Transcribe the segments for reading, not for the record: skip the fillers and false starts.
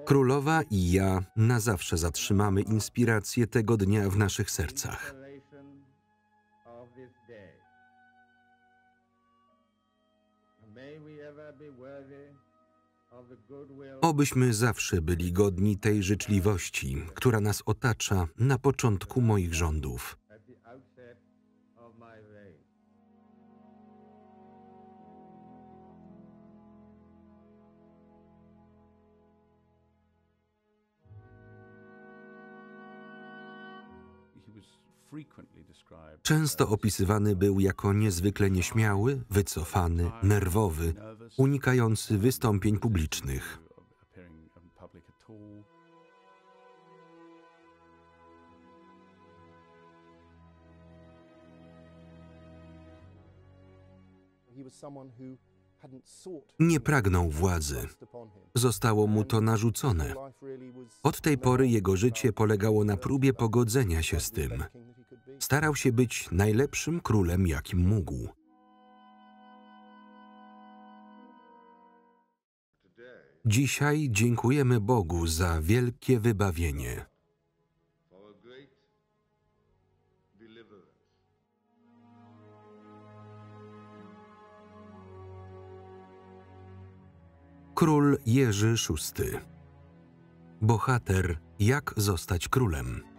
Królowa i ja na zawsze zatrzymamy inspirację tego dnia w naszych sercach. Obyśmy zawsze byli godni tej życzliwości, która nas otacza na początku moich rządów. Często opisywany był jako niezwykle nieśmiały, wycofany, nerwowy, unikający wystąpień publicznych. Nie pragnął władzy. Zostało mu to narzucone. Od tej pory jego życie polegało na próbie pogodzenia się z tym. Starał się być najlepszym królem, jakim mógł. Dzisiaj dziękujemy Bogu za wielkie wybawienie. Król Jerzy VI. Bohater, jak zostać królem.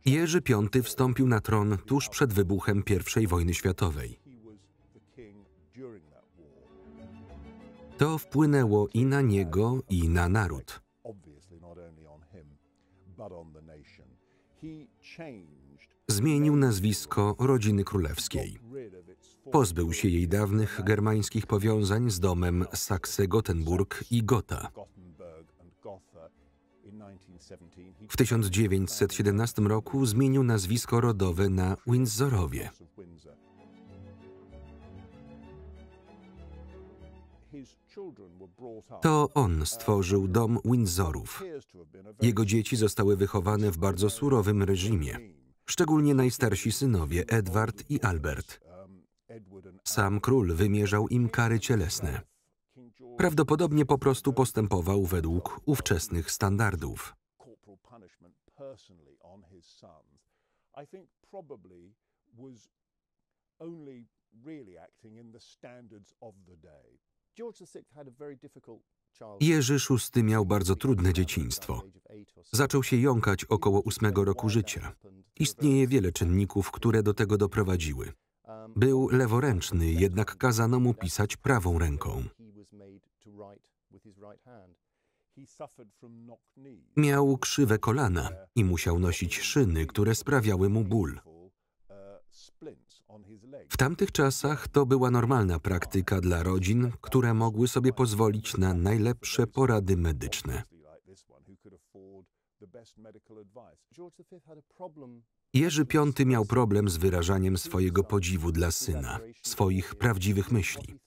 Jerzy V wstąpił na tron tuż przed wybuchem I wojny światowej. To wpłynęło i na niego, i na naród. Zmienił nazwisko rodziny królewskiej. Pozbył się jej dawnych germańskich powiązań z domem Saxe-Gothenburg i Gotha. W 1917 roku zmienił nazwisko rodowe na Windsorowie. To on stworzył dom Windsorów. Jego dzieci zostały wychowane w bardzo surowym reżimie, szczególnie najstarsi synowie Edward i Albert. Sam król wymierzał im kary cielesne. Prawdopodobnie po prostu postępował według ówczesnych standardów. Jerzy VI miał bardzo trudne dzieciństwo. Zaczął się jąkać około 8 roku życia. Istnieje wiele czynników, które do tego doprowadziły. Był leworęczny, jednak kazano mu pisać prawą ręką. Miał krzywe kolana i musiał nosić szyny, które sprawiały mu ból. W tamtych czasach to była normalna praktyka dla rodzin, które mogły sobie pozwolić na najlepsze porady medyczne. Jerzy V miał problem z wyrażaniem swojego podziwu dla syna, swoich prawdziwych myśli.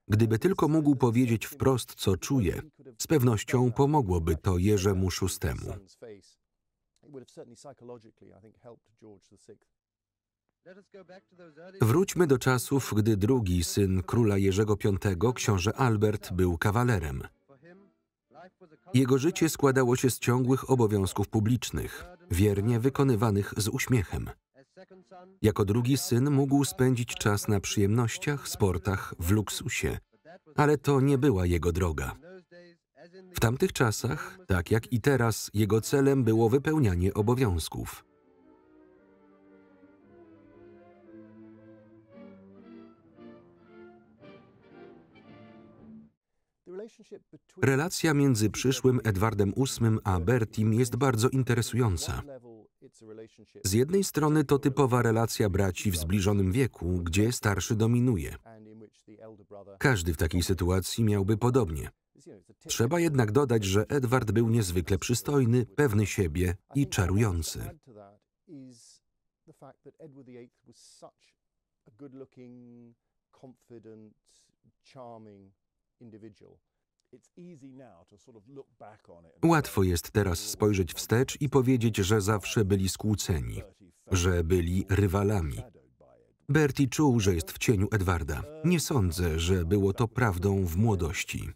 Gdyby tylko mógł powiedzieć wprost, co czuje, z pewnością pomogłoby to Jerzemu VI. Wróćmy do czasów, gdy drugi syn króla Jerzego V, książę Albert, był kawalerem. Jego życie składało się z ciągłych obowiązków publicznych, wiernie wykonywanych z uśmiechem. Jako drugi syn mógł spędzić czas na przyjemnościach, sportach, w luksusie, ale to nie była jego droga. W tamtych czasach, tak jak i teraz, jego celem było wypełnianie obowiązków. Relacja między przyszłym Edwardem VIII a Bertim jest bardzo interesująca. Z jednej strony to typowa relacja braci w zbliżonym wieku, gdzie starszy dominuje. Każdy w takiej sytuacji miałby podobnie. Trzeba jednak dodać, że Edward był niezwykle przystojny, pewny siebie i czarujący. Łatwo jest teraz spojrzeć wstecz i powiedzieć, że zawsze byli skłóceni, że byli rywalami. Bertie czuł, że jest w cieniu Edwarda. Nie sądzę, że było to prawdą w młodości.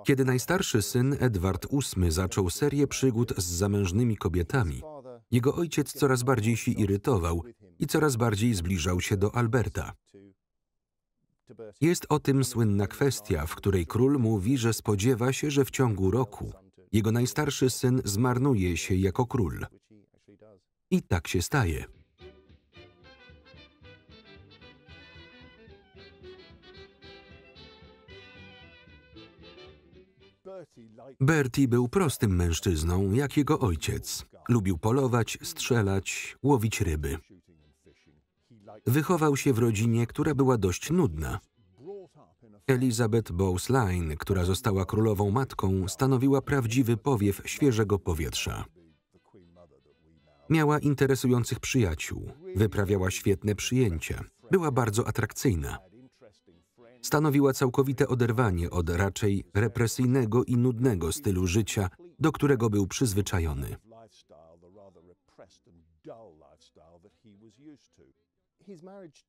Kiedy najstarszy syn, Edward VIII, zaczął serię przygód z zamężnymi kobietami, jego ojciec coraz bardziej się irytował i coraz bardziej zbliżał się do Alberta. Jest o tym słynna kwestia, w której król mówi, że spodziewa się, że w ciągu roku jego najstarszy syn zmarnuje się jako król. I tak się staje. Bertie był prostym mężczyzną, jak jego ojciec. Lubił polować, strzelać, łowić ryby. Wychował się w rodzinie, która była dość nudna. Elizabeth Bowes-Lyon, która została królową matką, stanowiła prawdziwy powiew świeżego powietrza. Miała interesujących przyjaciół, wyprawiała świetne przyjęcia, była bardzo atrakcyjna. Stanowiła całkowite oderwanie od raczej represyjnego i nudnego stylu życia, do którego był przyzwyczajony.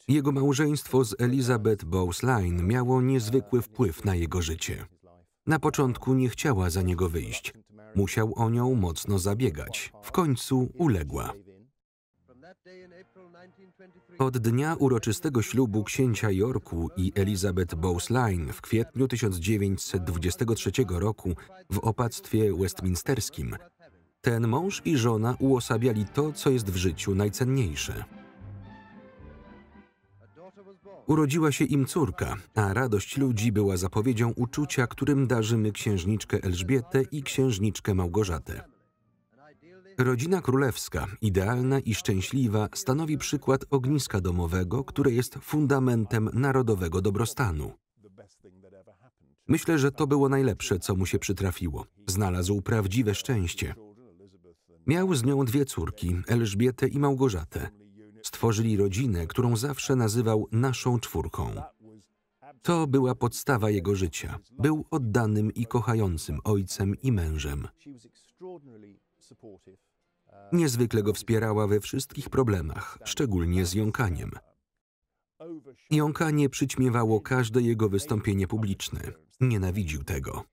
Jego małżeństwo z Elizabeth Bowes-Lyon miało niezwykły wpływ na jego życie. Na początku nie chciała za niego wyjść. Musiał o nią mocno zabiegać. W końcu uległa. Od dnia uroczystego ślubu księcia Yorku i Elizabeth Bowes-Lyon w kwietniu 1923 roku w opactwie westminsterskim, ten mąż i żona uosabiali to, co jest w życiu najcenniejsze. Urodziła się im córka, a radość ludzi była zapowiedzią uczucia, którym darzymy księżniczkę Elżbietę i księżniczkę Małgorzatę. Rodzina królewska, idealna i szczęśliwa, stanowi przykład ogniska domowego, które jest fundamentem narodowego dobrostanu. Myślę, że to było najlepsze, co mu się przytrafiło. Znalazł prawdziwe szczęście. Miał z nią 2 córki, Elżbietę i Małgorzatę. Stworzyli rodzinę, którą zawsze nazywał naszą czwórką. To była podstawa jego życia. Był oddanym i kochającym ojcem i mężem. Niezwykle go wspierała we wszystkich problemach, szczególnie z jąkaniem. Jąkanie przyćmiewało każde jego wystąpienie publiczne. Nienawidził tego.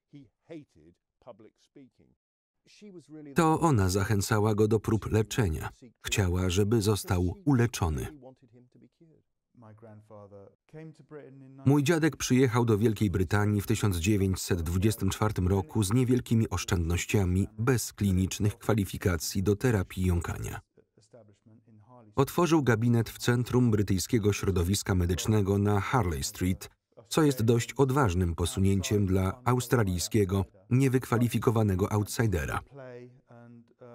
To ona zachęcała go do prób leczenia. Chciała, żeby został uleczony. Mój dziadek przyjechał do Wielkiej Brytanii w 1924 roku z niewielkimi oszczędnościami, bez klinicznych kwalifikacji do terapii jąkania. Otworzył gabinet w centrum brytyjskiego środowiska medycznego na Harley Street, co jest dość odważnym posunięciem dla australijskiego, niewykwalifikowanego outsidera.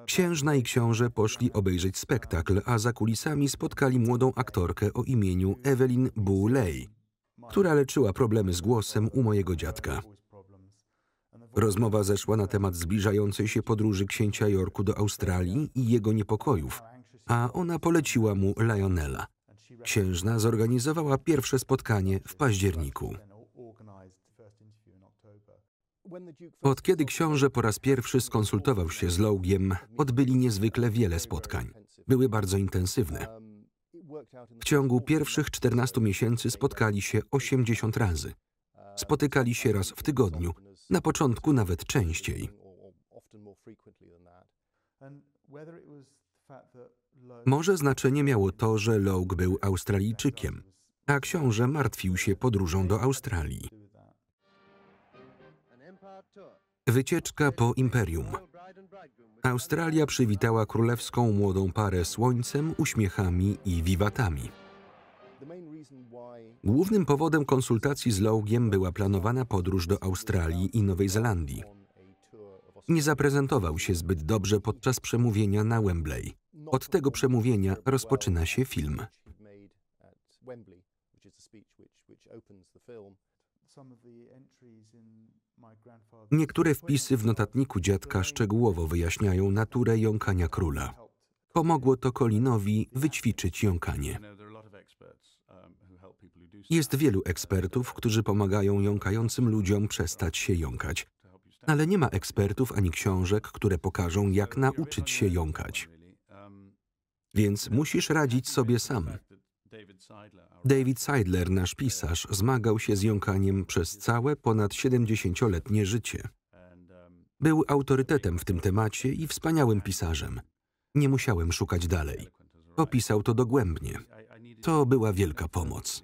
Księżna i książę poszli obejrzeć spektakl, a za kulisami spotkali młodą aktorkę o imieniu Evelyn Boulay, która leczyła problemy z głosem u mojego dziadka. Rozmowa zeszła na temat zbliżającej się podróży księcia Yorku do Australii i jego niepokojów, a ona poleciła mu Lionela. Księżna zorganizowała pierwsze spotkanie w październiku. Od kiedy książę po raz pierwszy skonsultował się z Lougiem, odbyli niezwykle wiele spotkań. Były bardzo intensywne. W ciągu pierwszych 14 miesięcy spotkali się 80 razy. Spotykali się raz w tygodniu, na początku nawet częściej. Może znaczenie miało to, że Loug był Australijczykiem, a książę martwił się podróżą do Australii. Wycieczka po imperium. Australia przywitała królewską młodą parę słońcem, uśmiechami i wiwatami. Głównym powodem konsultacji z Lougiem była planowana podróż do Australii i Nowej Zelandii. Nie zaprezentował się zbyt dobrze podczas przemówienia na Wembley. Od tego przemówienia rozpoczyna się film. Niektóre wpisy w notatniku dziadka szczegółowo wyjaśniają naturę jąkania króla. Pomogło to Colinowi wyćwiczyć jąkanie. Jest wielu ekspertów, którzy pomagają jąkającym ludziom przestać się jąkać. Ale nie ma ekspertów ani książek, które pokażą, jak nauczyć się jąkać. Więc musisz radzić sobie sam. David Seidler, nasz pisarz, zmagał się z jąkaniem przez całe ponad 70-letnie życie. Był autorytetem w tym temacie i wspaniałym pisarzem. Nie musiałem szukać dalej. Opisał to dogłębnie. To była wielka pomoc.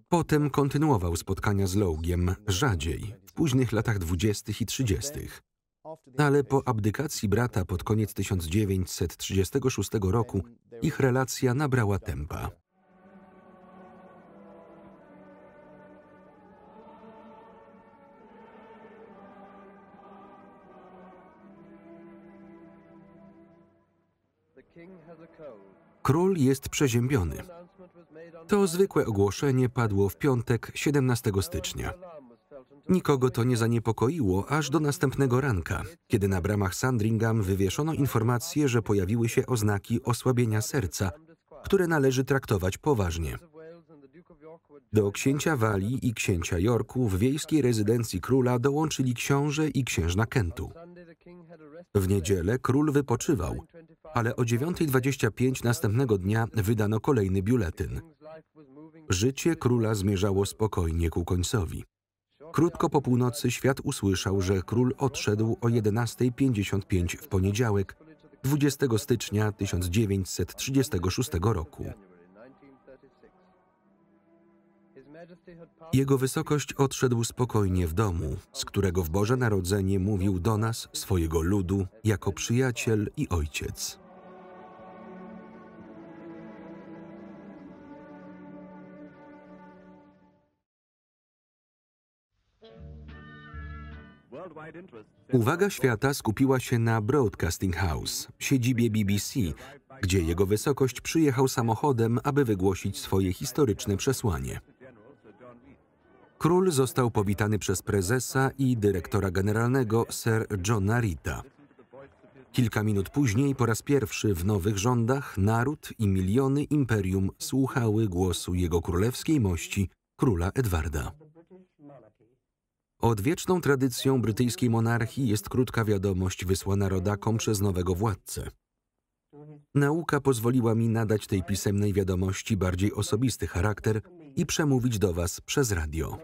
Potem kontynuował spotkania z Lougiem, rzadziej, w późnych latach 20. i 30. Ale po abdykacji brata pod koniec 1936 roku ich relacja nabrała tempa. Król jest przeziębiony. To zwykłe ogłoszenie padło w piątek, 17 stycznia. Nikogo to nie zaniepokoiło aż do następnego ranka, kiedy na bramach Sandringham wywieszono informację, że pojawiły się oznaki osłabienia serca, które należy traktować poważnie. Do księcia Walii i księcia Yorku w wiejskiej rezydencji króla dołączyli książę i księżna Kentu. W niedzielę król wypoczywał, ale o 9:25 następnego dnia wydano kolejny biuletyn. Życie króla zmierzało spokojnie ku końcowi. Krótko po północy świat usłyszał, że król odszedł o 11:55 w poniedziałek, 20 stycznia 1936 roku. Jego wysokość odszedł spokojnie w domu, z którego w Boże Narodzenie mówił do nas, swojego ludu, jako przyjaciel i ojciec. Uwaga świata skupiła się na Broadcasting House, siedzibie BBC, gdzie jego wysokość przyjechał samochodem, aby wygłosić swoje historyczne przesłanie. Król został powitany przez prezesa i dyrektora generalnego Sir Johna Reeda. Kilka minut później, po raz pierwszy w nowych rządach, naród i miliony imperium słuchały głosu jego królewskiej mości, króla Edwarda. Odwieczną tradycją brytyjskiej monarchii jest krótka wiadomość wysłana rodakom przez nowego władcę. Nauka pozwoliła mi nadać tej pisemnej wiadomości bardziej osobisty charakter i przemówić do was przez radio.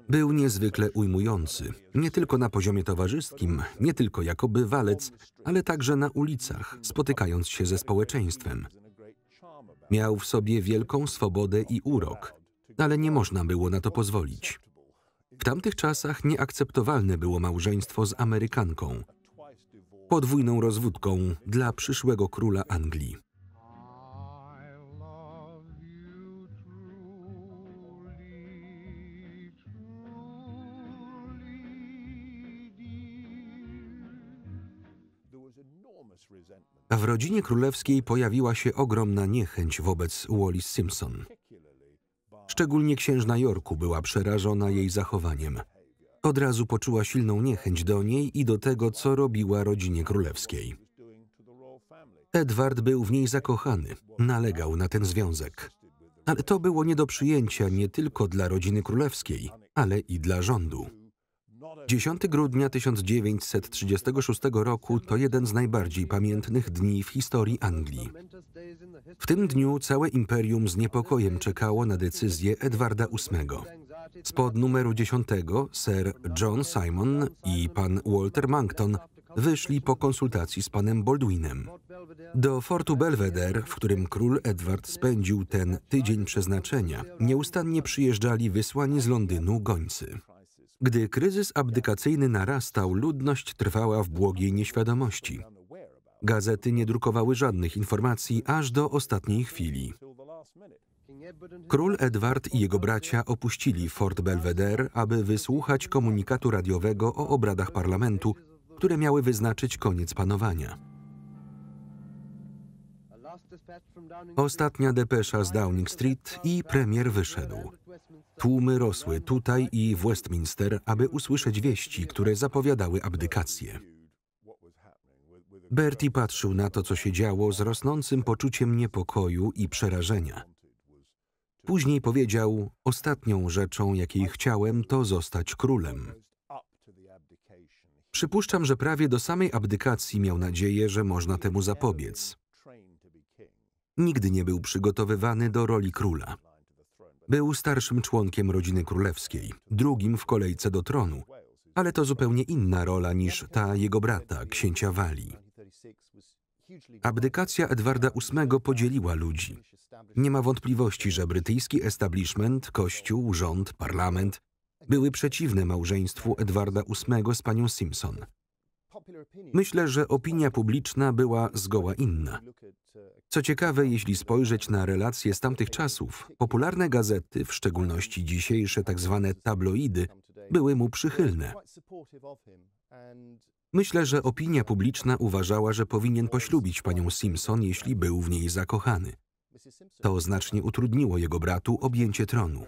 Był niezwykle ujmujący, nie tylko na poziomie towarzyskim, nie tylko jako bywalec, ale także na ulicach, spotykając się ze społeczeństwem. Miał w sobie wielką swobodę i urok, ale nie można było na to pozwolić. W tamtych czasach nieakceptowalne było małżeństwo z Amerykanką, podwójną rozwódką dla przyszłego króla Anglii. A w rodzinie królewskiej pojawiła się ogromna niechęć wobec Wallis Simpson. Szczególnie księżna Yorku była przerażona jej zachowaniem. Od razu poczuła silną niechęć do niej i do tego, co robiła rodzinie królewskiej. Edward był w niej zakochany, nalegał na ten związek. Ale to było nie do przyjęcia nie tylko dla rodziny królewskiej, ale i dla rządu. 10 grudnia 1936 roku to jeden z najbardziej pamiętnych dni w historii Anglii. W tym dniu całe imperium z niepokojem czekało na decyzję Edwarda VIII. Spod numeru 10 Sir John Simon i pan Walter Monckton wyszli po konsultacji z panem Baldwinem. Do fortu Belvedere, w którym król Edward spędził ten tydzień przeznaczenia, nieustannie przyjeżdżali wysłani z Londynu gońcy. Gdy kryzys abdykacyjny narastał, ludność trwała w błogiej nieświadomości. Gazety nie drukowały żadnych informacji aż do ostatniej chwili. Król Edward i jego bracia opuścili Fort Belvedere, aby wysłuchać komunikatu radiowego o obradach parlamentu, które miały wyznaczyć koniec panowania. Ostatnia depesza z Downing Street i premier wyszedł. Tłumy rosły tutaj i w Westminster, aby usłyszeć wieści, które zapowiadały abdykację. Bertie patrzył na to, co się działo, z rosnącym poczuciem niepokoju i przerażenia. Później powiedział: ostatnią rzeczą, jakiej chciałem, to zostać królem. Przypuszczam, że prawie do samej abdykacji miał nadzieję, że można temu zapobiec. Nigdy nie był przygotowywany do roli króla. Był starszym członkiem rodziny królewskiej, drugim w kolejce do tronu, ale to zupełnie inna rola niż ta jego brata, księcia Walii. Abdykacja Edwarda VIII podzieliła ludzi. Nie ma wątpliwości, że brytyjski establishment, kościół, rząd, parlament były przeciwne małżeństwu Edwarda VIII z panią Simpson. Myślę, że opinia publiczna była zgoła inna. Co ciekawe, jeśli spojrzeć na relacje z tamtych czasów, popularne gazety, w szczególności dzisiejsze tzw. tabloidy, były mu przychylne. Myślę, że opinia publiczna uważała, że powinien poślubić panią Simpson, jeśli był w niej zakochany. To znacznie utrudniło jego bratu objęcie tronu.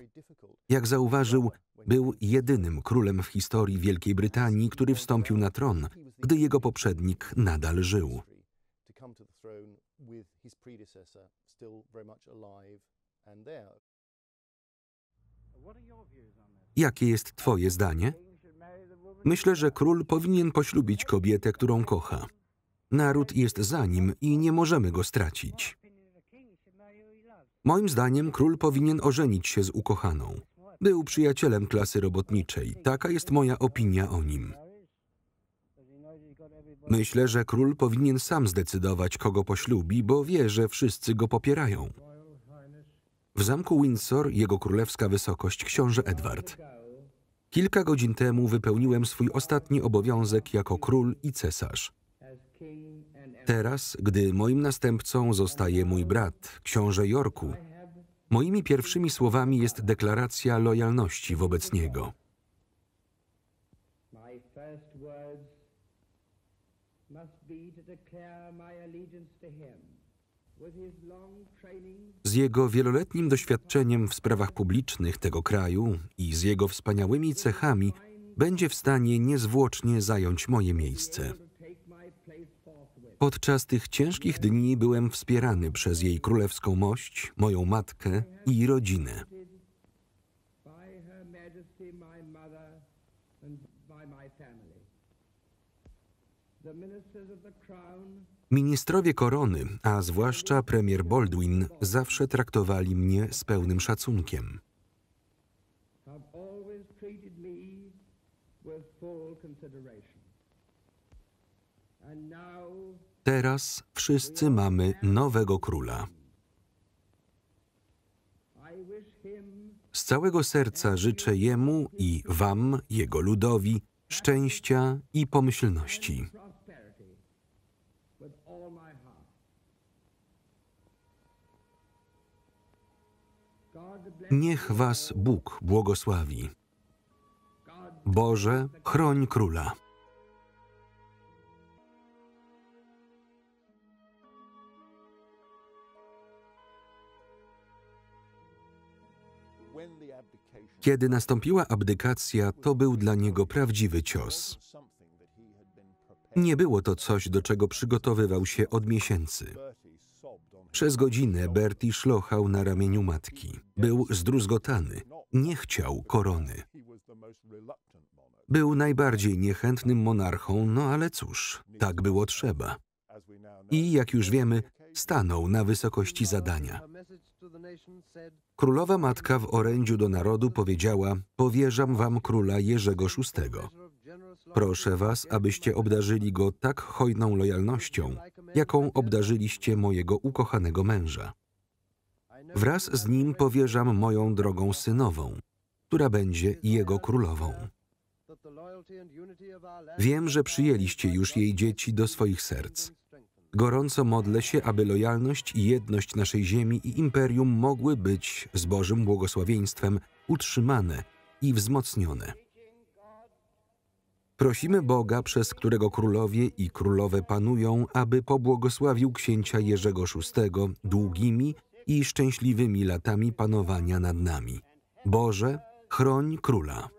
Jak zauważył, był jedynym królem w historii Wielkiej Brytanii, który wstąpił na tron, gdy jego poprzednik nadal żył. Jakie jest twoje zdanie? Myślę, że król powinien poślubić kobietę, którą kocha. Naród jest za nim i nie możemy go stracić. Moim zdaniem król powinien ożenić się z ukochaną. Był przyjacielem klasy robotniczej. Taka jest moja opinia o nim. Myślę, że król powinien sam zdecydować, kogo poślubi, bo wie, że wszyscy go popierają. W zamku Windsor jego królewska wysokość książę Edward. Kilka godzin temu wypełniłem swój ostatni obowiązek jako król i cesarz. Teraz, gdy moim następcą zostaje mój brat, książę Yorku, moimi pierwszymi słowami jest deklaracja lojalności wobec niego. Z jego wieloletnim doświadczeniem w sprawach publicznych tego kraju i z jego wspaniałymi cechami będzie w stanie niezwłocznie zająć moje miejsce. Podczas tych ciężkich dni byłem wspierany przez jej królewską mość, moją matkę i rodzinę. Ministrowie korony, a zwłaszcza premier Baldwin, zawsze traktowali mnie z pełnym szacunkiem. Teraz wszyscy mamy nowego króla. Z całego serca życzę jemu i wam, jego ludowi, szczęścia i pomyślności. Niech was Bóg błogosławi. Boże, chroń króla. Kiedy nastąpiła abdykacja, to był dla niego prawdziwy cios. Nie było to coś, do czego przygotowywał się od miesięcy. Przez godzinę Bertie szlochał na ramieniu matki. Był zdruzgotany. Nie chciał korony. Był najbardziej niechętnym monarchą, no ale cóż, tak było trzeba. I, jak już wiemy, stanął na wysokości zadania. Królowa matka w orędziu do narodu powiedziała: powierzam wam króla Jerzego VI. Proszę was, abyście obdarzyli go tak hojną lojalnością, jaką obdarzyliście mojego ukochanego męża. Wraz z nim powierzam moją drogą synową, która będzie jego królową. Wiem, że przyjęliście już jej dzieci do swoich serc. Gorąco modlę się, aby lojalność i jedność naszej ziemi i imperium mogły być z Bożym błogosławieństwem utrzymane i wzmocnione. Prosimy Boga, przez którego królowie i królowe panują, aby pobłogosławił księcia Jerzego VI długimi i szczęśliwymi latami panowania nad nami. Boże, chroń króla.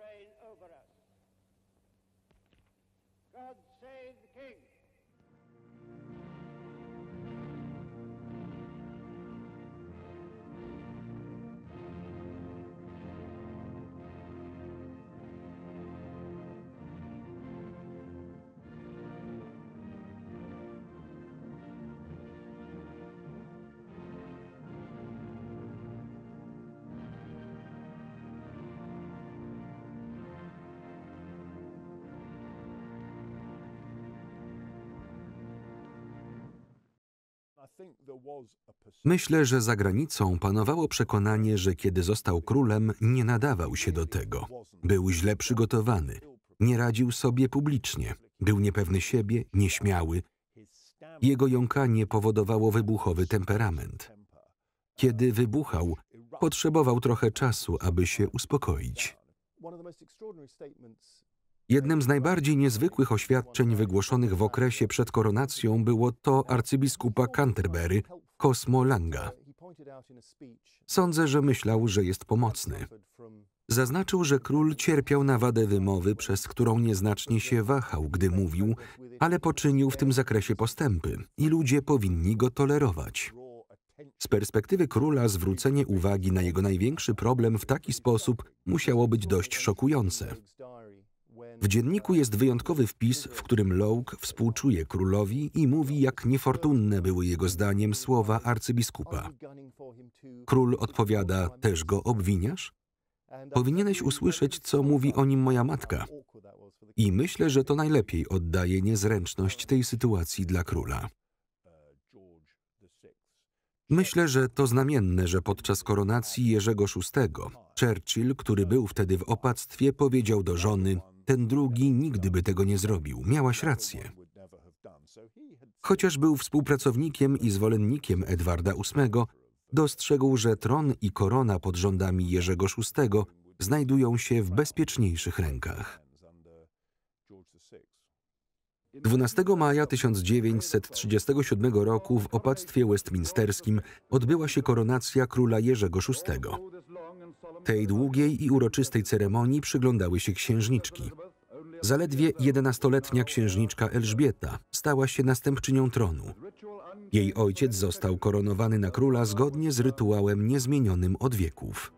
Myślę, że za granicą panowało przekonanie, że kiedy został królem, nie nadawał się do tego. Był źle przygotowany, nie radził sobie publicznie, był niepewny siebie, nieśmiały. Jego jąkanie powodowało wybuchowy temperament. Kiedy wybuchał, potrzebował trochę czasu, aby się uspokoić. Jednym z najbardziej niezwykłych oświadczeń wygłoszonych w okresie przed koronacją było to arcybiskupa Canterbury, Cosmo Langa. Sądzę, że myślał, że jest pomocny. Zaznaczył, że król cierpiał na wadę wymowy, przez którą nieznacznie się wahał, gdy mówił, ale poczynił w tym zakresie postępy i ludzie powinni go tolerować. Z perspektywy króla zwrócenie uwagi na jego największy problem w taki sposób musiało być dość szokujące. W dzienniku jest wyjątkowy wpis, w którym Logue współczuje królowi i mówi, jak niefortunne były jego zdaniem słowa arcybiskupa. Król odpowiada, też go obwiniasz? Powinieneś usłyszeć, co mówi o nim moja matka. I myślę, że to najlepiej oddaje niezręczność tej sytuacji dla króla. Myślę, że to znamienne, że podczas koronacji Jerzego VI Churchill, który był wtedy w opactwie, powiedział do żony: ten drugi nigdy by tego nie zrobił, miałaś rację. Chociaż był współpracownikiem i zwolennikiem Edwarda VIII, dostrzegł, że tron i korona pod rządami Jerzego VI znajdują się w bezpieczniejszych rękach. 12 maja 1937 roku w opactwie westminsterskim odbyła się koronacja króla Jerzego VI. Tej długiej i uroczystej ceremonii przyglądały się księżniczki. Zaledwie 11-letnia księżniczka Elżbieta stała się następczynią tronu. Jej ojciec został koronowany na króla zgodnie z rytuałem niezmienionym od wieków.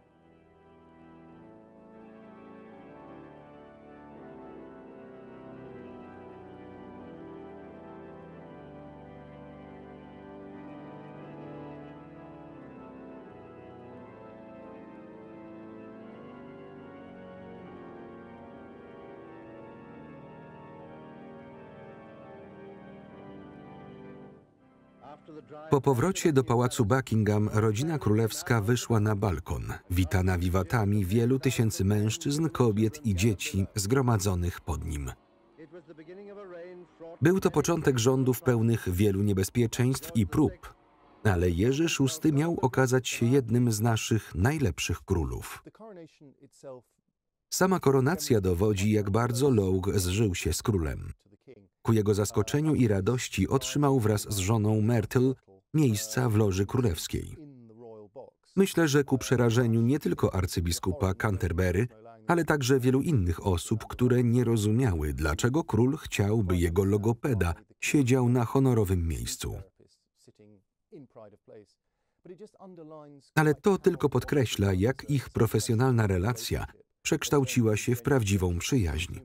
Po powrocie do pałacu Buckingham rodzina królewska wyszła na balkon, witana wiwatami wielu tysięcy mężczyzn, kobiet i dzieci zgromadzonych pod nim. Był to początek rządów pełnych wielu niebezpieczeństw i prób, ale Jerzy VI miał okazać się jednym z naszych najlepszych królów. Sama koronacja dowodzi, jak bardzo Logue zżył się z królem. Ku jego zaskoczeniu i radości otrzymał wraz z żoną Myrtle miejsca w loży królewskiej. Myślę, że ku przerażeniu nie tylko arcybiskupa Canterbury, ale także wielu innych osób, które nie rozumiały, dlaczego król chciał, by jego logopeda siedział na honorowym miejscu. Ale to tylko podkreśla, jak ich profesjonalna relacja przekształciła się w prawdziwą przyjaźń.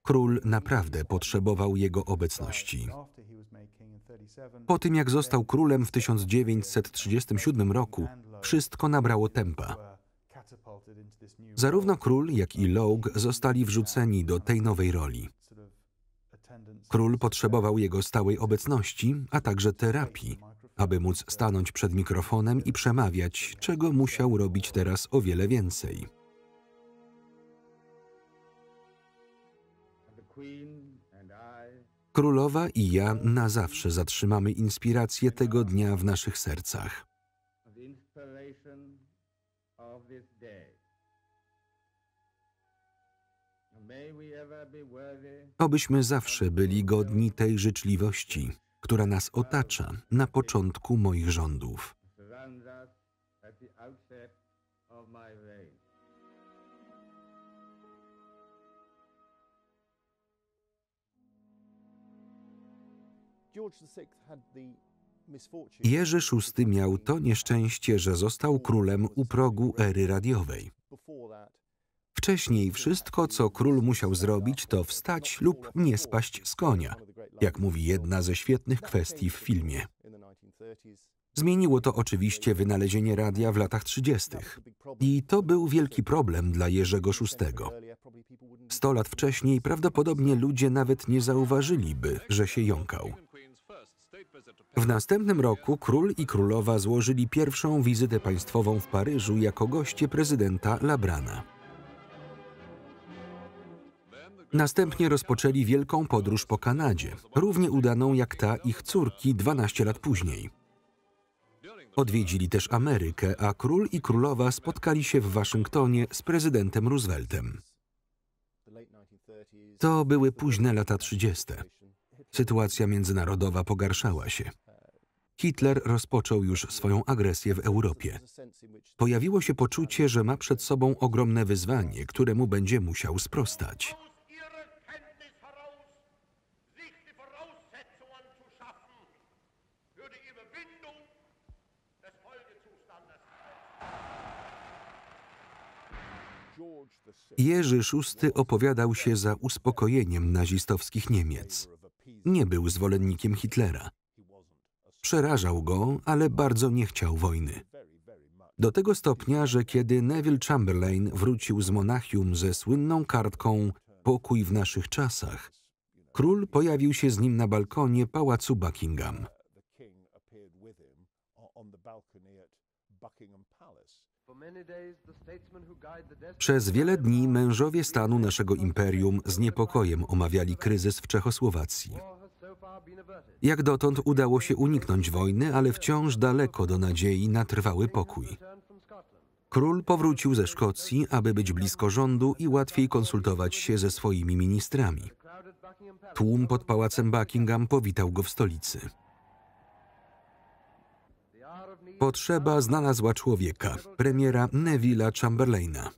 Król naprawdę potrzebował jego obecności. Po tym, jak został królem w 1937 roku, wszystko nabrało tempa. Zarówno król, jak i Logue zostali wrzuceni do tej nowej roli. Król potrzebował jego stałej obecności, a także terapii, aby móc stanąć przed mikrofonem i przemawiać, czego musiał robić teraz o wiele więcej. Królowa i ja na zawsze zatrzymamy inspirację tego dnia w naszych sercach. Obyśmy zawsze byli godni tej życzliwości, która nas otacza na początku moich rządów. Jerzy VI miał to nieszczęście, że został królem u progu ery radiowej. Wcześniej wszystko, co król musiał zrobić, to wstać lub nie spaść z konia, jak mówi jedna ze świetnych kwestii w filmie. Zmieniło to oczywiście wynalezienie radia w latach 30. I to był wielki problem dla Jerzego VI. 100 lat wcześniej prawdopodobnie ludzie nawet nie zauważyliby, że się jąkał. W następnym roku król i królowa złożyli pierwszą wizytę państwową w Paryżu jako goście prezydenta Labrana. Następnie rozpoczęli wielką podróż po Kanadzie, równie udaną jak ta ich córki 12 lat później. Odwiedzili też Amerykę, a król i królowa spotkali się w Waszyngtonie z prezydentem Rooseveltem. To były późne lata 30. Sytuacja międzynarodowa pogarszała się. Hitler rozpoczął już swoją agresję w Europie. Pojawiło się poczucie, że ma przed sobą ogromne wyzwanie, któremu będzie musiał sprostać. Jerzy VI opowiadał się za uspokojeniem nazistowskich Niemiec. Nie był zwolennikiem Hitlera. Przerażał go, ale bardzo nie chciał wojny. Do tego stopnia, że kiedy Neville Chamberlain wrócił z Monachium ze słynną kartką „Pokój w naszych czasach”, król pojawił się z nim na balkonie pałacu Buckingham. Przez wiele dni mężowie stanu naszego imperium z niepokojem omawiali kryzys w Czechosłowacji. Jak dotąd udało się uniknąć wojny, ale wciąż daleko do nadziei na trwały pokój. Król powrócił ze Szkocji, aby być blisko rządu i łatwiej konsultować się ze swoimi ministrami. Tłum pod pałacem Buckingham powitał go w stolicy. Potrzeba znalazła człowieka, premiera Neville'a Chamberlaina.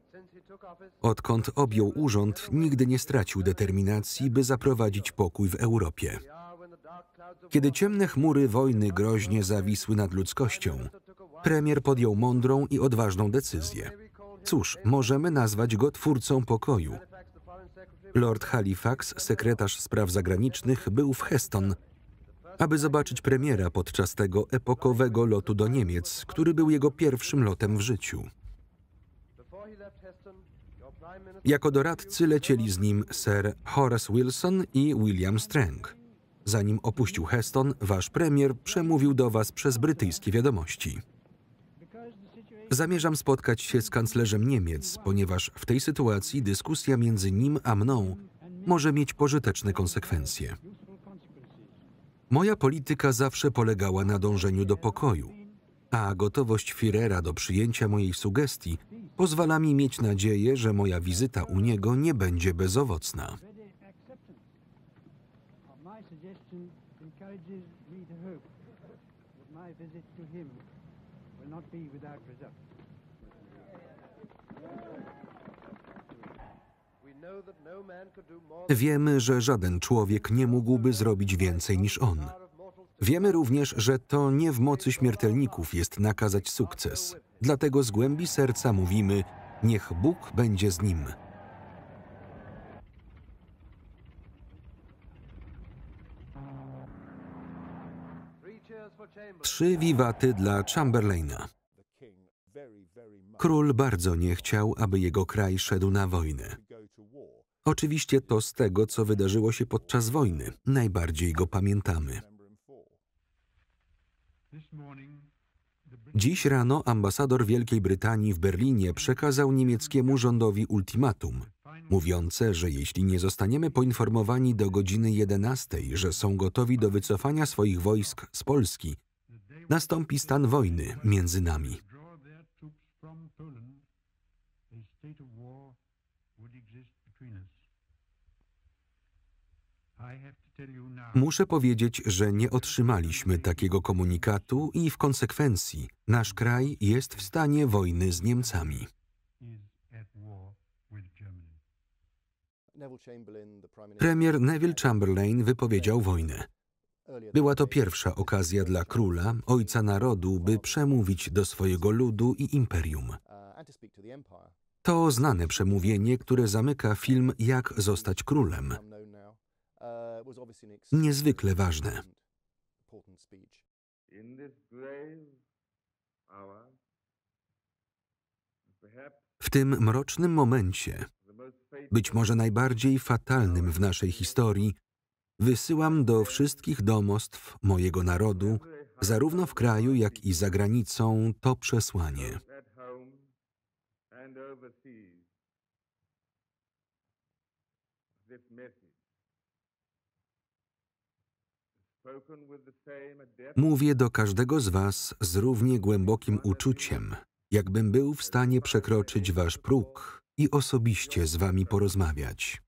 Odkąd objął urząd, nigdy nie stracił determinacji, by zaprowadzić pokój w Europie. Kiedy ciemne chmury wojny groźnie zawisły nad ludzkością, premier podjął mądrą i odważną decyzję. Cóż, możemy nazwać go twórcą pokoju. Lord Halifax, sekretarz spraw zagranicznych, był w Heston, aby zobaczyć premiera podczas tego epokowego lotu do Niemiec, który był jego pierwszym lotem w życiu. Jako doradcy lecieli z nim Sir Horace Wilson i William Strang. Zanim opuścił Heston, wasz premier przemówił do was przez brytyjskie wiadomości. Zamierzam spotkać się z kanclerzem Niemiec, ponieważ w tej sytuacji dyskusja między nim a mną może mieć pożyteczne konsekwencje. Moja polityka zawsze polegała na dążeniu do pokoju, a gotowość Führera do przyjęcia mojej sugestii pozwala mi mieć nadzieję, że moja wizyta u niego nie będzie bezowocna. Wiemy, że żaden człowiek nie mógłby zrobić więcej niż on. Wiemy również, że to nie w mocy śmiertelników jest nakazać sukces. Dlatego z głębi serca mówimy: niech Bóg będzie z nim. Trzy wiwaty dla Chamberlaina. Król bardzo nie chciał, aby jego kraj szedł na wojnę. Oczywiście to z tego, co wydarzyło się podczas wojny, najbardziej go pamiętamy. Dziś rano ambasador Wielkiej Brytanii w Berlinie przekazał niemieckiemu rządowi ultimatum, mówiące, że jeśli nie zostaniemy poinformowani do godziny 11, że są gotowi do wycofania swoich wojsk z Polski, nastąpi stan wojny między nami. Muszę powiedzieć, że nie otrzymaliśmy takiego komunikatu i w konsekwencji nasz kraj jest w stanie wojny z Niemcami. Premier Neville Chamberlain wypowiedział wojnę. Była to pierwsza okazja dla króla, ojca narodu, by przemówić do swojego ludu i imperium. To znane przemówienie, które zamyka film Jak zostać królem. Niezwykle ważne. W tym mrocznym momencie, być może najbardziej fatalnym w naszej historii, wysyłam do wszystkich domostw mojego narodu, zarówno w kraju, jak i za granicą, to przesłanie. Mówię do każdego z was z równie głębokim uczuciem, jakbym był w stanie przekroczyć wasz próg i osobiście z wami porozmawiać.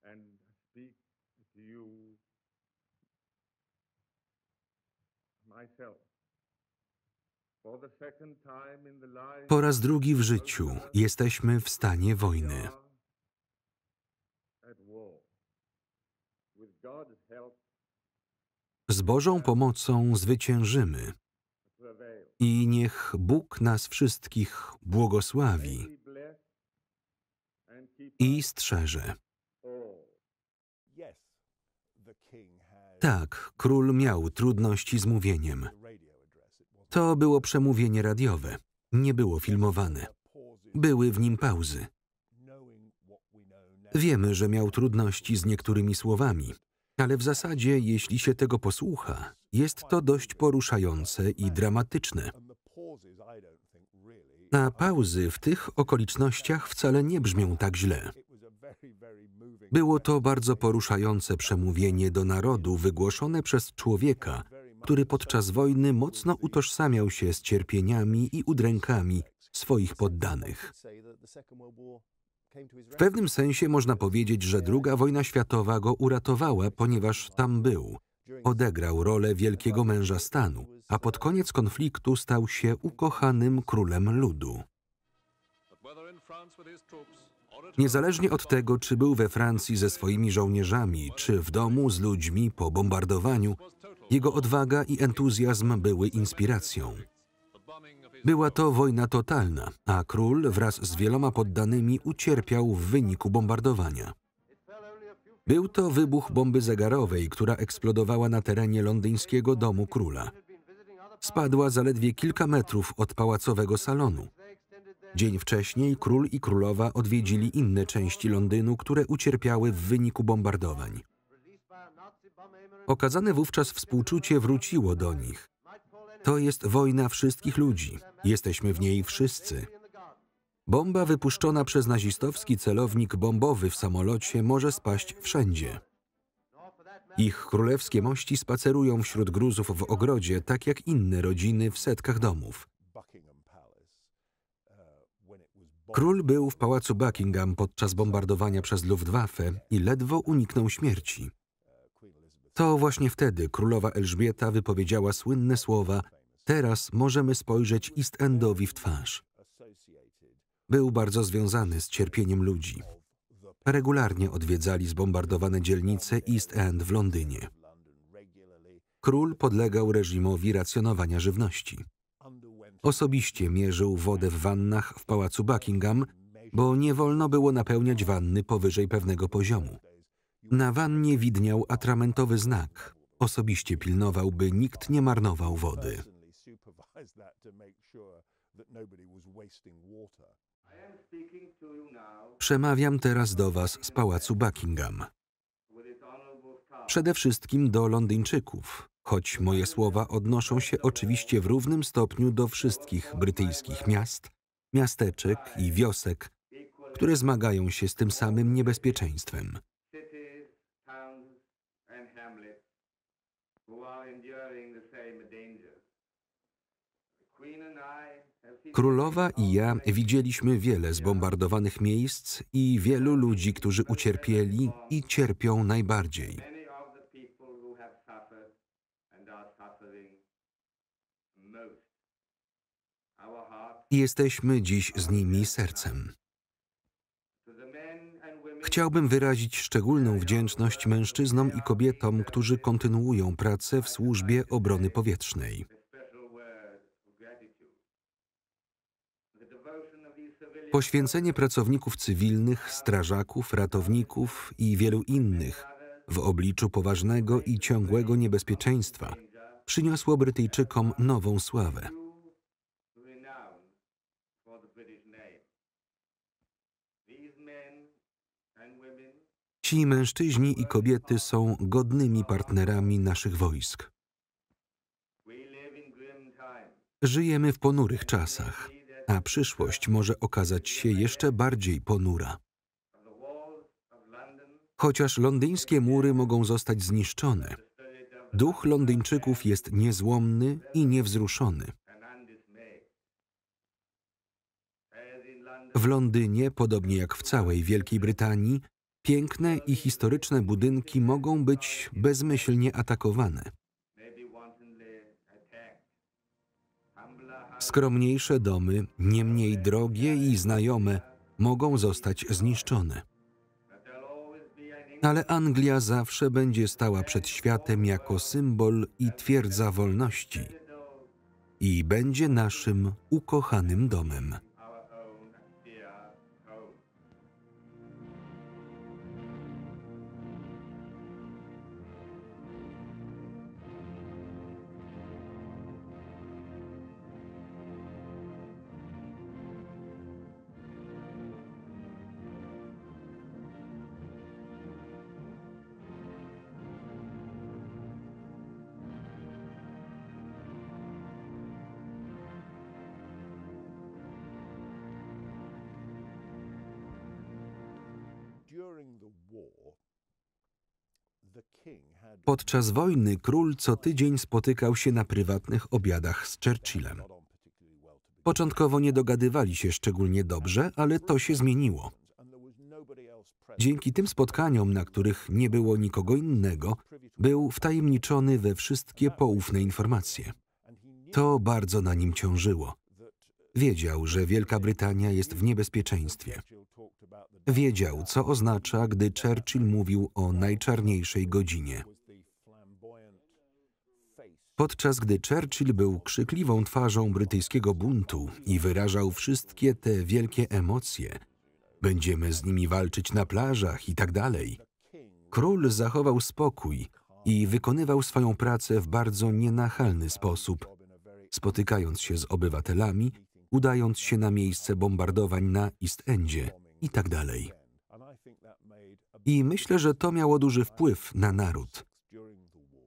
Po raz drugi w życiu jesteśmy w stanie wojny. Z Bożą pomocą zwyciężymy i niech Bóg nas wszystkich błogosławi i strzeże. Tak, król miał trudności z mówieniem. To było przemówienie radiowe, nie było filmowane. Były w nim pauzy. Wiemy, że miał trudności z niektórymi słowami, ale w zasadzie, jeśli się tego posłucha, jest to dość poruszające i dramatyczne. A pauzy w tych okolicznościach wcale nie brzmią tak źle. Było to bardzo poruszające przemówienie do narodu wygłoszone przez człowieka, który podczas wojny mocno utożsamiał się z cierpieniami i udrękami swoich poddanych. W pewnym sensie można powiedzieć, że II wojna światowa go uratowała, ponieważ tam był. Odegrał rolę wielkiego męża stanu, a pod koniec konfliktu stał się ukochanym królem ludu. Niezależnie od tego, czy był we Francji ze swoimi żołnierzami, czy w domu z ludźmi po bombardowaniu, jego odwaga i entuzjazm były inspiracją. Była to wojna totalna, a król wraz z wieloma poddanymi ucierpiał w wyniku bombardowania. Był to wybuch bomby zegarowej, która eksplodowała na terenie londyńskiego domu króla. Spadła zaledwie kilka metrów od pałacowego salonu. Dzień wcześniej król i królowa odwiedzili inne części Londynu, które ucierpiały w wyniku bombardowań. Okazane wówczas współczucie wróciło do nich. To jest wojna wszystkich ludzi. Jesteśmy w niej wszyscy. Bomba wypuszczona przez nazistowski celownik bombowy w samolocie może spaść wszędzie. Ich królewskie mości spacerują wśród gruzów w ogrodzie, tak jak inne rodziny w setkach domów. Król był w pałacu Buckingham podczas bombardowania przez Luftwaffe i ledwo uniknął śmierci. To właśnie wtedy królowa Elżbieta wypowiedziała słynne słowa: teraz możemy spojrzeć East Endowi w twarz. Był bardzo związany z cierpieniem ludzi. Regularnie odwiedzali zbombardowane dzielnice East End w Londynie. Król podlegał reżimowi racjonowania żywności. Osobiście mierzył wodę w wannach w pałacu Buckingham, bo nie wolno było napełniać wanny powyżej pewnego poziomu. Na wannie widniał atramentowy znak. Osobiście pilnował, by nikt nie marnował wody. Przemawiam teraz do was z pałacu Buckingham. Przede wszystkim do Londyńczyków, choć moje słowa odnoszą się oczywiście w równym stopniu do wszystkich brytyjskich miast, miasteczek i wiosek, które zmagają się z tym samym niebezpieczeństwem. Królowa i ja widzieliśmy wiele zbombardowanych miejsc i wielu ludzi, którzy ucierpieli i cierpią najbardziej. i jesteśmy dziś z nimi sercem. Chciałbym wyrazić szczególną wdzięczność mężczyznom i kobietom, którzy kontynuują pracę w służbie obrony powietrznej. Poświęcenie pracowników cywilnych, strażaków, ratowników i wielu innych w obliczu poważnego i ciągłego niebezpieczeństwa przyniosło Brytyjczykom nową sławę. Ci mężczyźni i kobiety są godnymi partnerami naszych wojsk. Żyjemy w ponurych czasach, a przyszłość może okazać się jeszcze bardziej ponura. Chociaż londyńskie mury mogą zostać zniszczone, duch Londyńczyków jest niezłomny i niewzruszony. W Londynie, podobnie jak w całej Wielkiej Brytanii, piękne i historyczne budynki mogą być bezmyślnie atakowane. Skromniejsze domy, nie mniej drogie i znajome, mogą zostać zniszczone. Ale Anglia zawsze będzie stała przed światem jako symbol i twierdza wolności i będzie naszym ukochanym domem. Podczas wojny król co tydzień spotykał się na prywatnych obiadach z Churchillem. Początkowo nie dogadywali się szczególnie dobrze, ale to się zmieniło. Dzięki tym spotkaniom, na których nie było nikogo innego, był wtajemniczony we wszystkie poufne informacje. To bardzo na nim ciążyło. Wiedział, że Wielka Brytania jest w niebezpieczeństwie. Wiedział, co oznacza, gdy Churchill mówił o najczarniejszej godzinie. Podczas gdy Churchill był krzykliwą twarzą brytyjskiego buntu i wyrażał wszystkie te wielkie emocje, będziemy z nimi walczyć na plażach i tak dalej, król zachował spokój i wykonywał swoją pracę w bardzo nienachalny sposób, spotykając się z obywatelami, udając się na miejsce bombardowań na East Endzie i tak dalej. I myślę, że to miało duży wpływ na naród.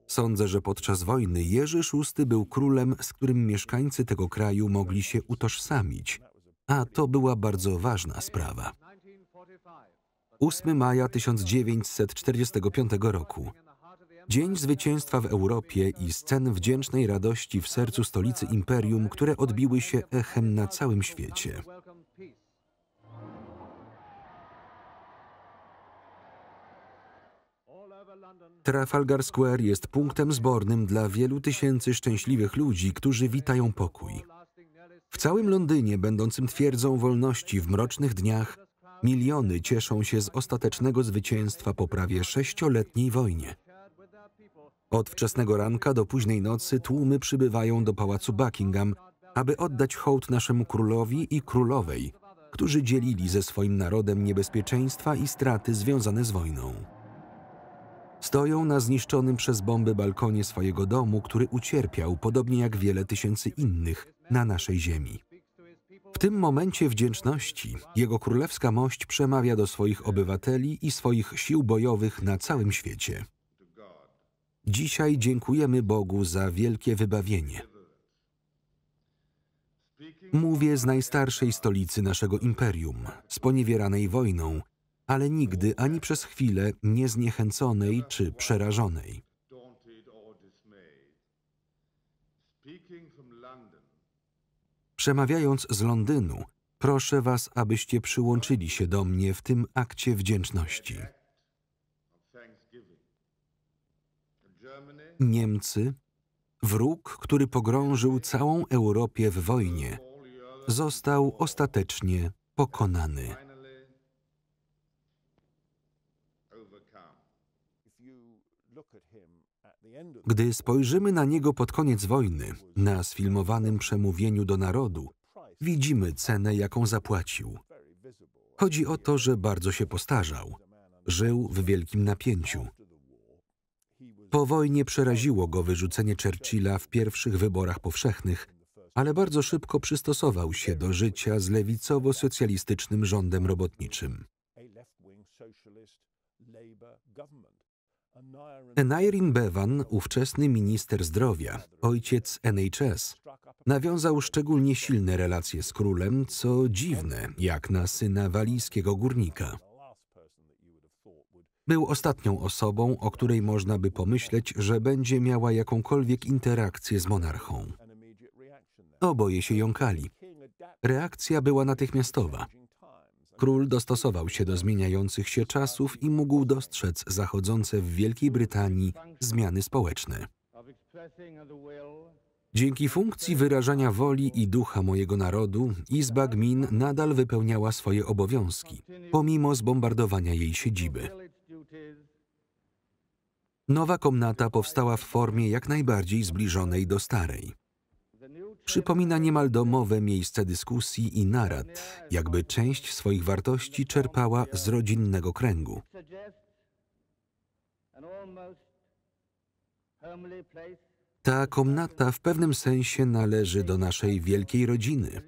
Sądzę, że podczas wojny Jerzy VI był królem, z którym mieszkańcy tego kraju mogli się utożsamić, a to była bardzo ważna sprawa. 8 maja 1945 roku. Dzień zwycięstwa w Europie i scen wdzięcznej radości w sercu stolicy imperium, które odbiły się echem na całym świecie. Trafalgar Square jest punktem zbornym dla wielu tysięcy szczęśliwych ludzi, którzy witają pokój. W całym Londynie, będącym twierdzą wolności w mrocznych dniach, miliony cieszą się z ostatecznego zwycięstwa po prawie 6-letniej wojnie. Od wczesnego ranka do późnej nocy tłumy przybywają do pałacu Buckingham, aby oddać hołd naszemu królowi i królowej, którzy dzielili ze swoim narodem niebezpieczeństwa i straty związane z wojną. Stoją na zniszczonym przez bomby balkonie swojego domu, który ucierpiał, podobnie jak wiele tysięcy innych, na naszej ziemi. W tym momencie wdzięczności Jego Królewska Mość przemawia do swoich obywateli i swoich sił bojowych na całym świecie. Dzisiaj dziękujemy Bogu za wielkie wybawienie. Mówię z najstarszej stolicy naszego imperium, sponiewieranej wojną, ale nigdy ani przez chwilę nie zniechęconej czy przerażonej. Przemawiając z Londynu, proszę was, abyście przyłączyli się do mnie w tym akcie wdzięczności. Niemcy, wróg, który pogrążył całą Europę w wojnie, został ostatecznie pokonany. Gdy spojrzymy na niego pod koniec wojny, na sfilmowanym przemówieniu do narodu, widzimy cenę, jaką zapłacił. Chodzi o to, że bardzo się postarzał. Żył w wielkim napięciu. Po wojnie przeraziło go wyrzucenie Churchilla w pierwszych wyborach powszechnych, ale bardzo szybko przystosował się do życia z lewicowo-socjalistycznym rządem robotniczym. Aneurin Bevan, ówczesny minister zdrowia, ojciec NHS, nawiązał szczególnie silne relacje z królem, co dziwne, jak na syna walijskiego górnika. Był ostatnią osobą, o której można by pomyśleć, że będzie miała jakąkolwiek interakcję z monarchą. Oboje się jąkali. Reakcja była natychmiastowa. Król dostosował się do zmieniających się czasów i mógł dostrzec zachodzące w Wielkiej Brytanii zmiany społeczne. Dzięki funkcji wyrażania woli i ducha mojego narodu, Izba Gmin nadal wypełniała swoje obowiązki, pomimo zbombardowania jej siedziby. Nowa komnata powstała w formie jak najbardziej zbliżonej do starej. Przypomina niemal domowe miejsce dyskusji i narad, jakby część swoich wartości czerpała z rodzinnego kręgu. Ta komnata w pewnym sensie należy do naszej wielkiej rodziny,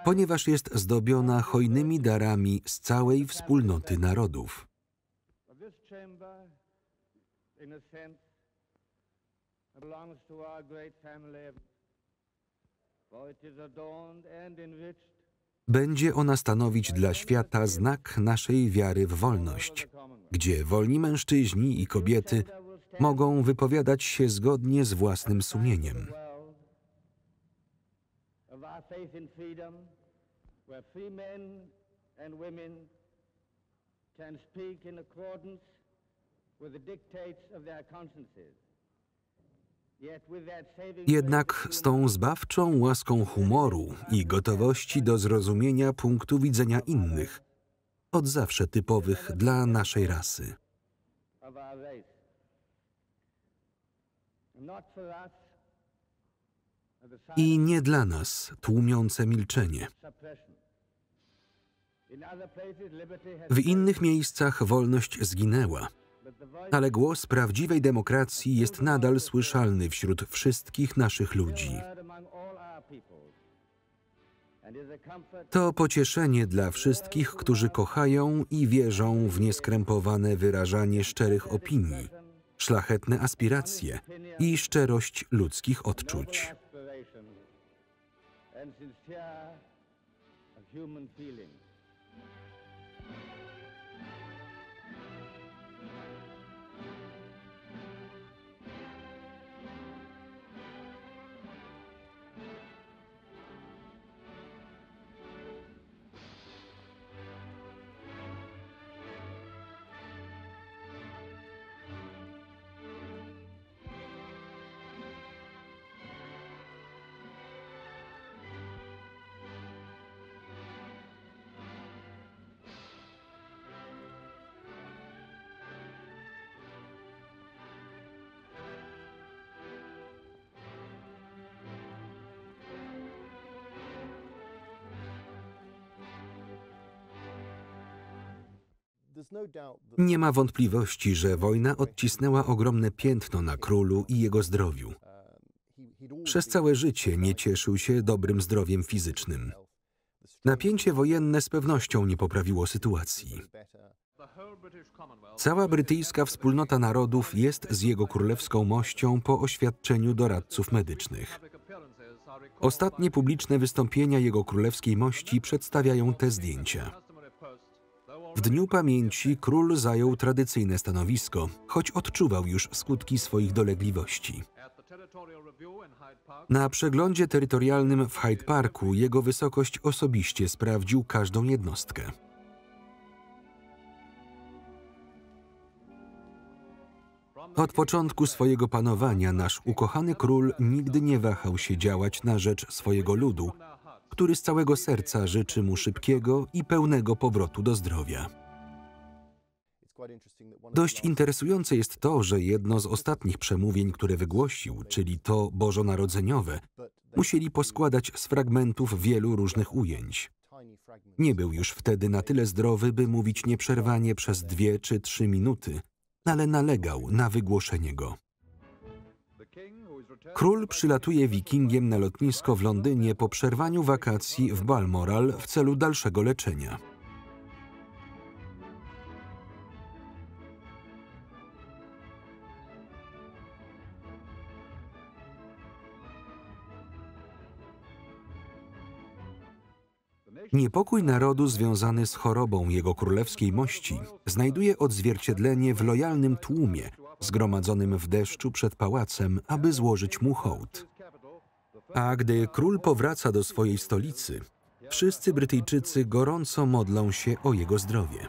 ponieważ jest zdobiona hojnymi darami z całej wspólnoty narodów. Będzie ona stanowić dla świata znak naszej wiary w wolność, gdzie wolni mężczyźni i kobiety mogą wypowiadać się zgodnie z własnym sumieniem. Jednak z tą zbawczą łaską humoru i gotowości do zrozumienia punktu widzenia innych, od zawsze typowych dla naszej rasy. I nie dla nas tłumiące milczenie. W innych miejscach wolność zginęła, ale głos prawdziwej demokracji jest nadal słyszalny wśród wszystkich naszych ludzi. To pocieszenie dla wszystkich, którzy kochają i wierzą w nieskrępowane wyrażanie szczerych opinii, szlachetne aspiracje i szczerość ludzkich odczuć. Nie ma wątpliwości, że wojna odcisnęła ogromne piętno na królu i jego zdrowiu. Przez całe życie nie cieszył się dobrym zdrowiem fizycznym. Napięcie wojenne z pewnością nie poprawiło sytuacji. Cała brytyjska wspólnota narodów jest z jego królewską mością po oświadczeniu doradców medycznych. Ostatnie publiczne wystąpienia jego królewskiej mości przedstawiają te zdjęcia. W Dniu Pamięci król zajął tradycyjne stanowisko, choć odczuwał już skutki swoich dolegliwości. Na przeglądzie terytorialnym w Hyde Parku jego wysokość osobiście sprawdził każdą jednostkę. Od początku swojego panowania nasz ukochany król nigdy nie wahał się działać na rzecz swojego ludu, który z całego serca życzy mu szybkiego i pełnego powrotu do zdrowia. Dość interesujące jest to, że jedno z ostatnich przemówień, które wygłosił, czyli to bożonarodzeniowe, musieli poskładać z fragmentów wielu różnych ujęć. Nie był już wtedy na tyle zdrowy, by mówić nieprzerwanie przez 2 czy 3 minuty, ale nalegał na wygłoszenie go. Król przylatuje Wikingiem na lotnisko w Londynie po przerwaniu wakacji w Balmoral w celu dalszego leczenia. Niepokój narodu związany z chorobą jego królewskiej mości znajduje odzwierciedlenie w lojalnym tłumie zgromadzonym w deszczu przed pałacem, aby złożyć mu hołd. A gdy król powraca do swojej stolicy, wszyscy Brytyjczycy gorąco modlą się o jego zdrowie.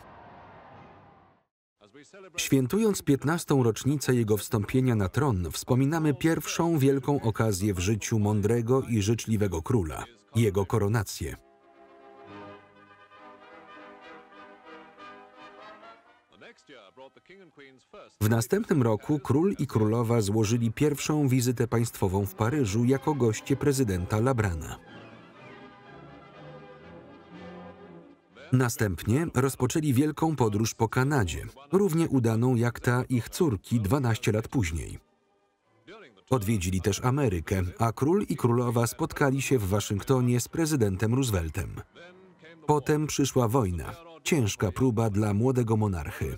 Świętując 15. rocznicę jego wstąpienia na tron, wspominamy pierwszą wielką okazję w życiu mądrego i życzliwego króla – jego koronację. W następnym roku król i królowa złożyli pierwszą wizytę państwową w Paryżu jako goście prezydenta Labrana. Następnie rozpoczęli wielką podróż po Kanadzie, równie udaną jak ta ich córki 12 lat później. Odwiedzili też Amerykę, a król i królowa spotkali się w Waszyngtonie z prezydentem Rooseveltem. Potem przyszła wojna, ciężka próba dla młodego monarchy.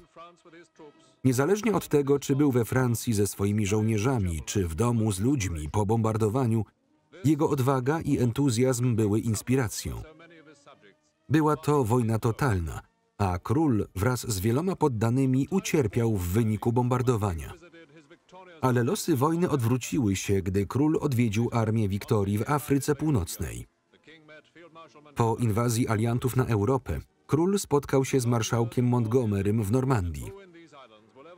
Niezależnie od tego, czy był we Francji ze swoimi żołnierzami, czy w domu z ludźmi po bombardowaniu, jego odwaga i entuzjazm były inspiracją. Była to wojna totalna, a król wraz z wieloma poddanymi ucierpiał w wyniku bombardowania. Ale losy wojny odwróciły się, gdy król odwiedził armię Wiktorii w Afryce Północnej. Po inwazji aliantów na Europę, król spotkał się z marszałkiem Montgomerym w Normandii.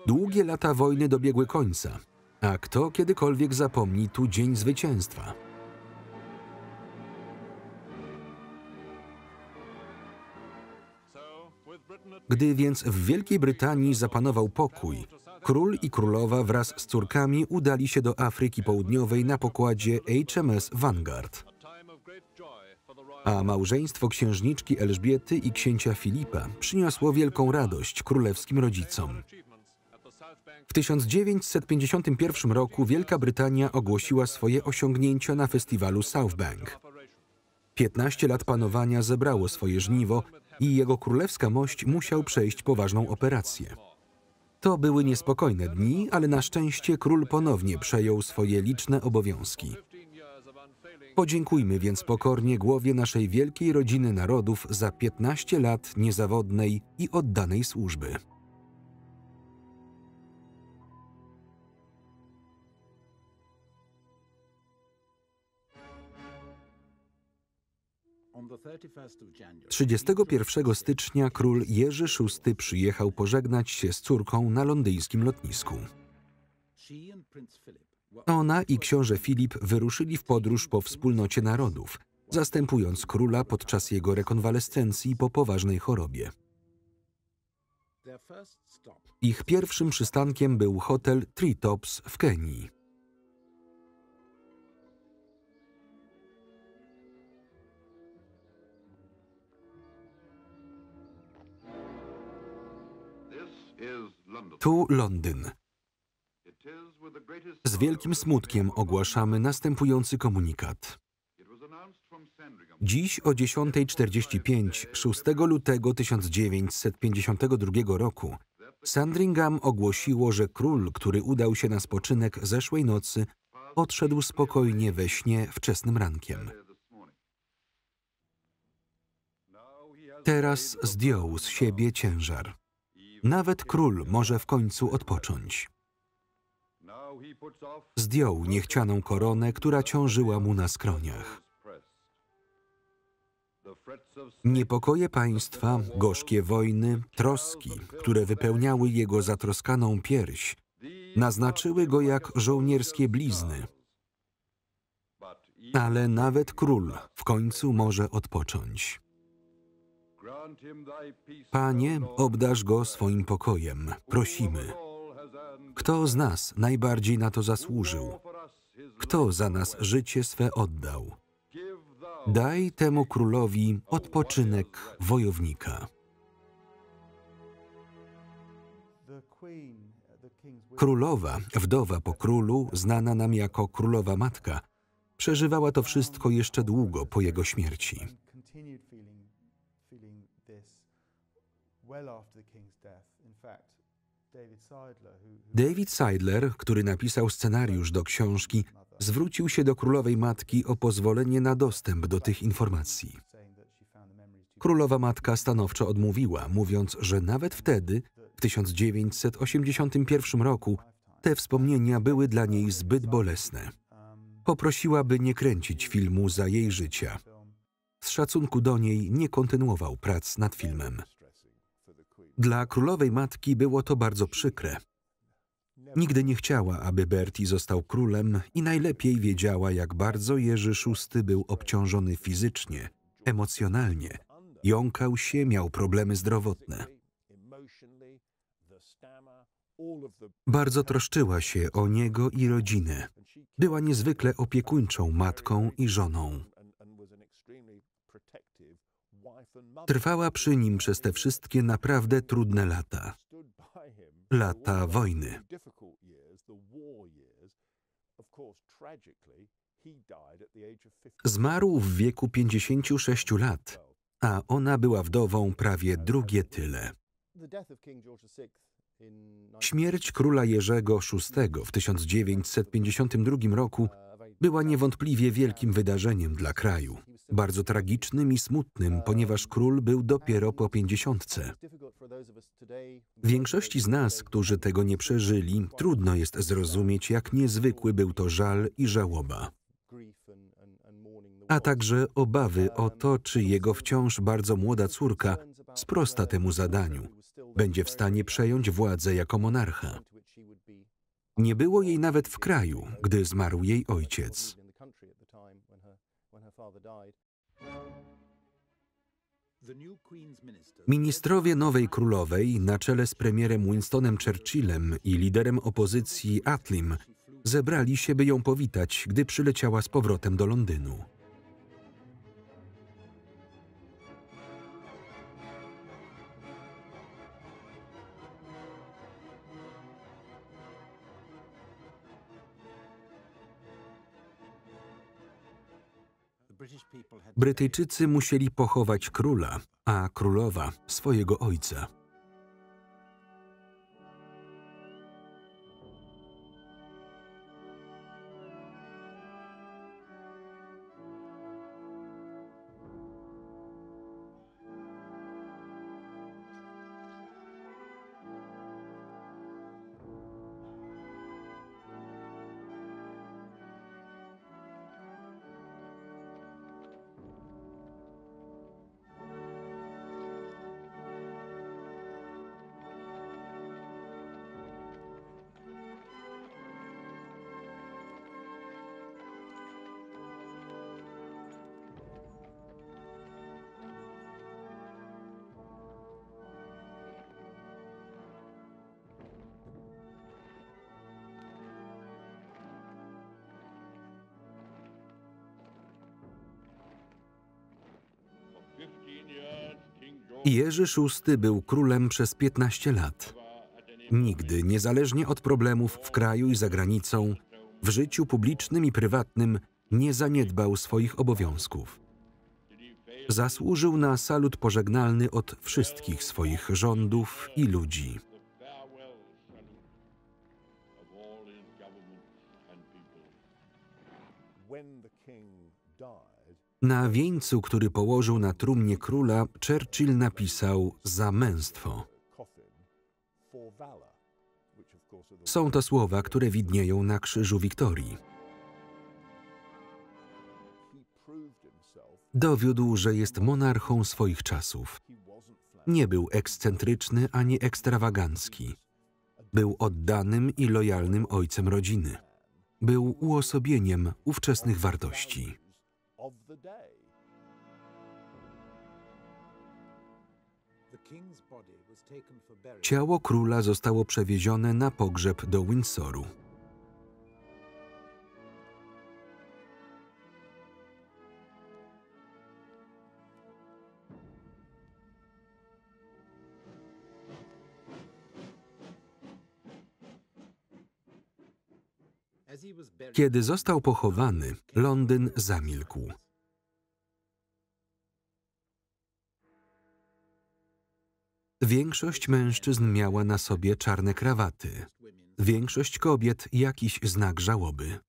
Długie lata wojny dobiegły końca, a kto kiedykolwiek zapomni tu dzień zwycięstwa? Gdy więc w Wielkiej Brytanii zapanował pokój, król i królowa wraz z córkami udali się do Afryki Południowej na pokładzie HMS Vanguard. A małżeństwo księżniczki Elżbiety i księcia Filipa przyniosło wielką radość królewskim rodzicom. W 1951 roku Wielka Brytania ogłosiła swoje osiągnięcia na festiwalu South Bank. 15 lat panowania zebrało swoje żniwo i jego królewska mość musiał przejść poważną operację. To były niespokojne dni, ale na szczęście król ponownie przejął swoje liczne obowiązki. Podziękujmy więc pokornie głowie naszej wielkiej rodziny narodów za 15 lat niezawodnej i oddanej służby. January 31 stycznia król Jerzy VI przyjechał pożegnać się z córką na londyńskim lotnisku. Ona i książę Filip wyruszyli w podróż po wspólnocie narodów, zastępując króla podczas jego rekonwalescencji po poważnej chorobie. Ich pierwszym przystankiem był hotel Treetops w Kenii. Tu Londyn. Z wielkim smutkiem ogłaszamy następujący komunikat. Dziś o 10:45, 6 lutego 1952 roku, Sandringham ogłosiło, że król, który udał się na spoczynek zeszłej nocy, odszedł spokojnie we śnie wczesnym rankiem. Teraz zdjął z siebie ciężar. Nawet król może w końcu odpocząć. Zdjął niechcianą koronę, która ciążyła mu na skroniach. Niepokoje państwa, gorzkie wojny, troski, które wypełniały jego zatroskaną pierś, naznaczyły go jak żołnierskie blizny. ale nawet król w końcu może odpocząć. Panie, obdarz go swoim pokojem, prosimy. Kto z nas najbardziej na to zasłużył? Kto za nas życie swe oddał? Daj temu królowi odpoczynek wojownika. Królowa, wdowa po królu, znana nam jako królowa matka, przeżywała to wszystko jeszcze długo po jego śmierci. David Seidler, który napisał scenariusz do książki, zwrócił się do królowej matki o pozwolenie na dostęp do tych informacji. Królowa matka stanowczo odmówiła, mówiąc, że nawet wtedy, w 1981 roku, te wspomnienia były dla niej zbyt bolesne. Poprosiła, by nie kręcić filmu za jej życia. Z szacunku do niej nie kontynuował prac nad filmem. Dla królowej matki było to bardzo przykre. Nigdy nie chciała, aby Bertie został królem i najlepiej wiedziała, jak bardzo Jerzy VI był obciążony fizycznie, emocjonalnie. Jąkał się, miał problemy zdrowotne. Bardzo troszczyła się o niego i rodzinę. Była niezwykle opiekuńczą matką i żoną. Trwała przy nim przez te wszystkie naprawdę trudne lata. Lata wojny. Zmarł w wieku 56 lat, a ona była wdową prawie drugie tyle. Śmierć króla Jerzego VI w 1952 roku była niewątpliwie wielkim wydarzeniem dla kraju. Bardzo tragicznym i smutnym, ponieważ król był dopiero po 50. Większości z nas, którzy tego nie przeżyli, trudno jest zrozumieć, jak niezwykły był to żal i żałoba. A także obawy o to, czy jego wciąż bardzo młoda córka sprosta temu zadaniu, będzie w stanie przejąć władzę jako monarcha. Nie było jej nawet w kraju, gdy zmarł jej ojciec. Ministrowie nowej królowej, na czele z premierem Winstonem Churchillem i liderem opozycji Attleem, zebrali się, by ją powitać, gdy przyleciała z powrotem do Londynu. Brytyjczycy musieli pochować króla, a królowa swojego ojca. Jerzy VI był królem przez 15 lat. Nigdy, niezależnie od problemów w kraju i za granicą, w życiu publicznym i prywatnym nie zaniedbał swoich obowiązków. Zasłużył na salut pożegnalny od wszystkich swoich rządów i ludzi. Na wieńcu, który położył na trumnie króla, Churchill napisał „za męstwo”. Są to słowa, które widnieją na krzyżu Wiktorii. Dowiódł, że jest monarchą swoich czasów. Nie był ekscentryczny ani ekstrawagancki. Był oddanym i lojalnym ojcem rodziny. Był uosobieniem ówczesnych wartości. Ciało króla zostało przewiezione na pogrzeb do Windsoru. Kiedy został pochowany, Londyn zamilkł. Większość mężczyzn miała na sobie czarne krawaty. Większość kobiet jakiś znak żałoby.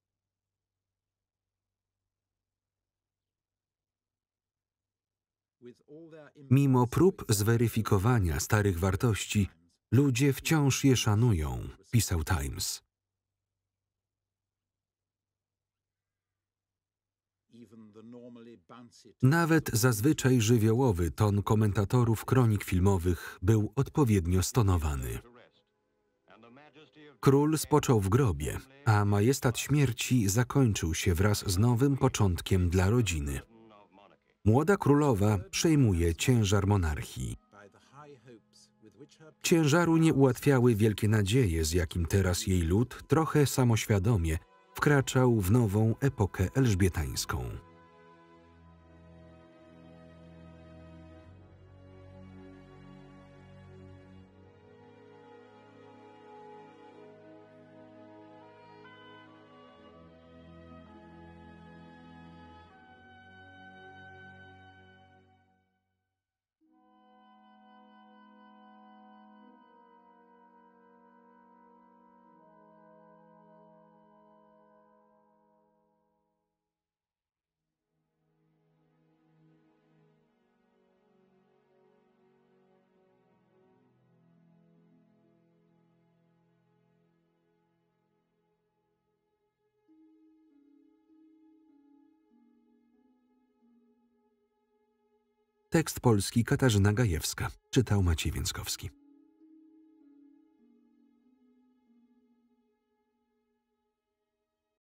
Mimo prób zweryfikowania starych wartości, ludzie wciąż je szanują, pisał Times. Nawet zazwyczaj żywiołowy ton komentatorów kronik filmowych był odpowiednio stonowany. Król spoczął w grobie, a majestat śmierci zakończył się wraz z nowym początkiem dla rodziny. Młoda królowa przejmuje ciężar monarchii. Ciężaru nie ułatwiały wielkie nadzieje, z jakim teraz jej lud, trochę samoświadomie, wkraczał w nową epokę elżbietańską. Tekst polski Katarzyna Gajewska. Czytał Maciej Więckowski.